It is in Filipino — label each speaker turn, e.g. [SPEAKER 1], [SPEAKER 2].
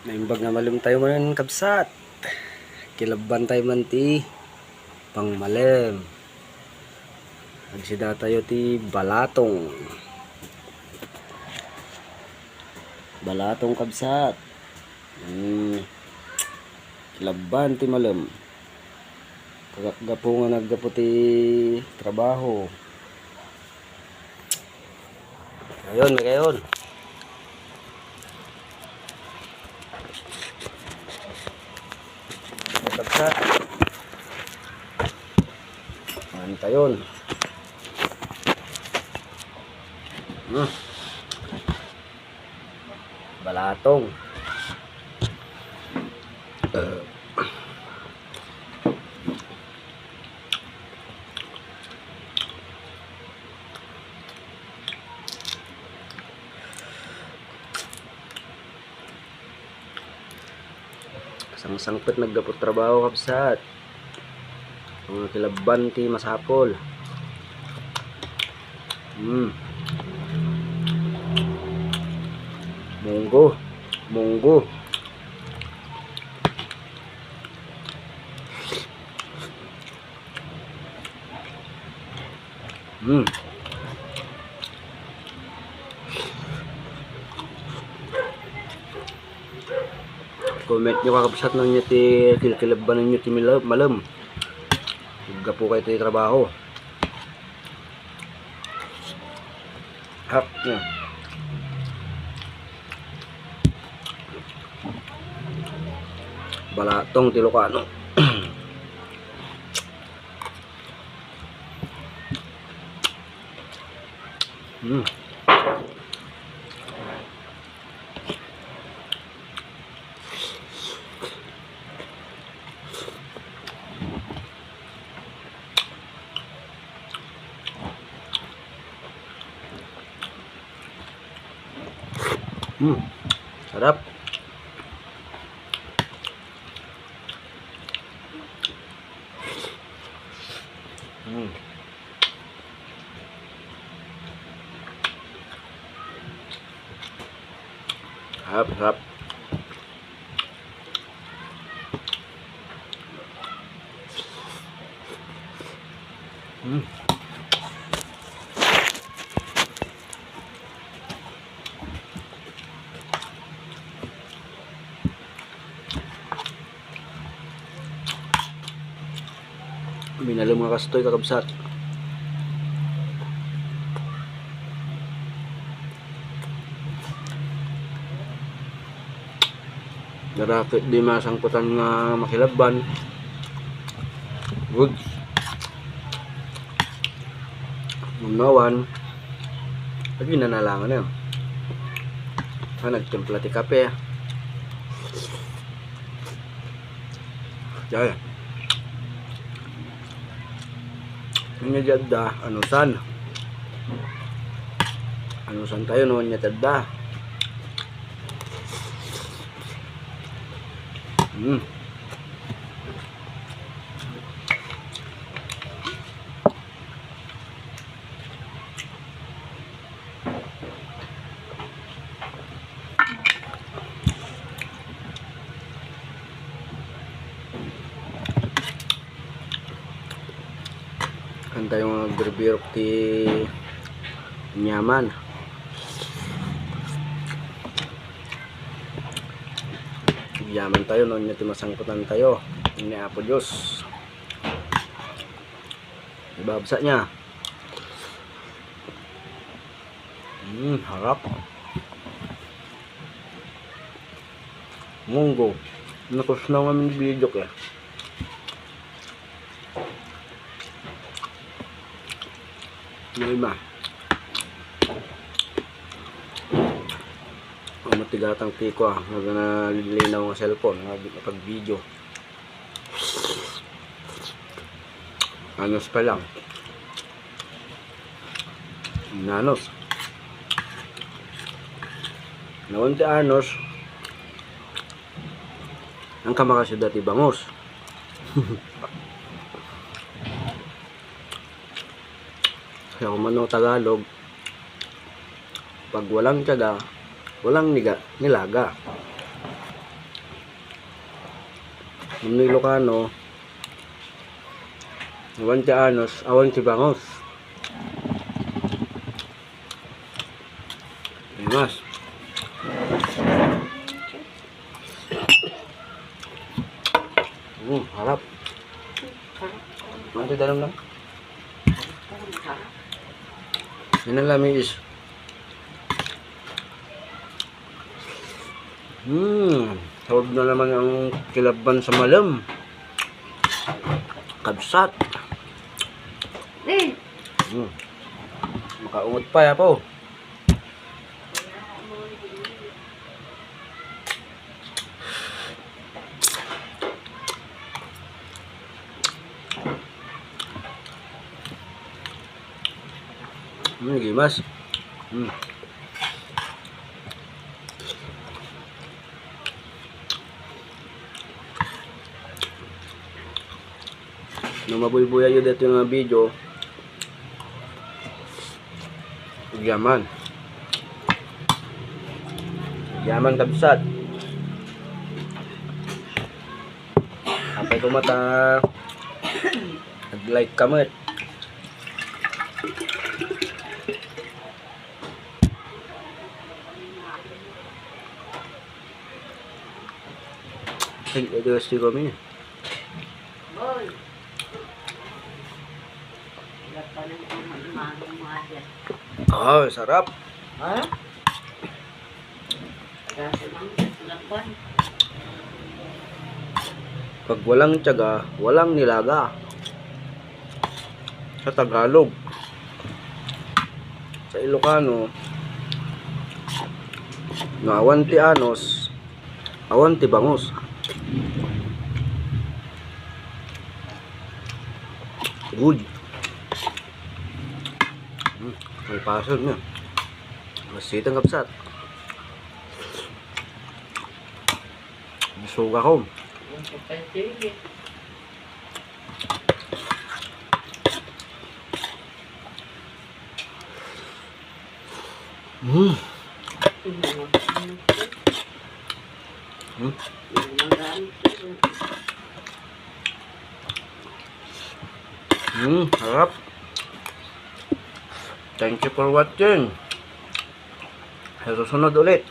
[SPEAKER 1] Naimbag nga malum tayo man kabsat. Kilaban tayo man ti pang malem. Agsida tayo ti balatong. Balatong kabsat. Kilaban ti malem. Kagagapo nga naggapo ti trabaho. Ngayon, may kayon. Kabsat. Ano tayon? Balatong. Sang-sangpet naggapot trabaho kabsat. Mga kilaban ti masapol. Munggo. Comment nyo kakabsat nyo ti kilaban nyo ti malem. Gapo kayo ti trabaho. Hap nyo. Balatong ti Ilocano. Sarap. Sarap. Minalong mga kastoy kakabsat. Darakit di masangkutan nga makilaban. Good. Munawan. Lagi nanalangan na. Nagtimpla ti kape. Jaya. Nga jadda, anusan tayo noon nga jadda. Kan tayo mga berbirok ti nyaman. Yaman tayo noon nga masangkutan tayo. Ini apo Diyos. Ibabsa niya. Harap. Munggo. Nakus na namin video kaya. Lima. Matigatang tiko nalilinaw ng cellphone pag video. Anos pa lang. Nanos. Naon ti anos. Ang kamakasya dati bangos. Kaya kung manong Tagalog, pag walang tiyaga, walang nilaga. Ng Ilocano, awan ti anos, awan ti bangos. Mas. Harap. Nanti dalam lang. Yan ang lamis. Sarap na naman ang kilaban sa malam. Kabsat. Makaungot pa ya po. Gimas. Nung mabuy-buya yun dito yung video. Yaman. Yaman kabsat. Apay kumata. Nag-like kamot. Ay, gusto kami. Oh, sarap.
[SPEAKER 2] Ha?
[SPEAKER 1] Pag walang tiyaga, walang nilaga. Sa Tagalog. Sa Ilocano, no, awan ti anos, awan ti bangos. Good. May pasod niya. Masitang kapsat. Masuga ko. Harap. Thank you for watching. Sa susunod ulit.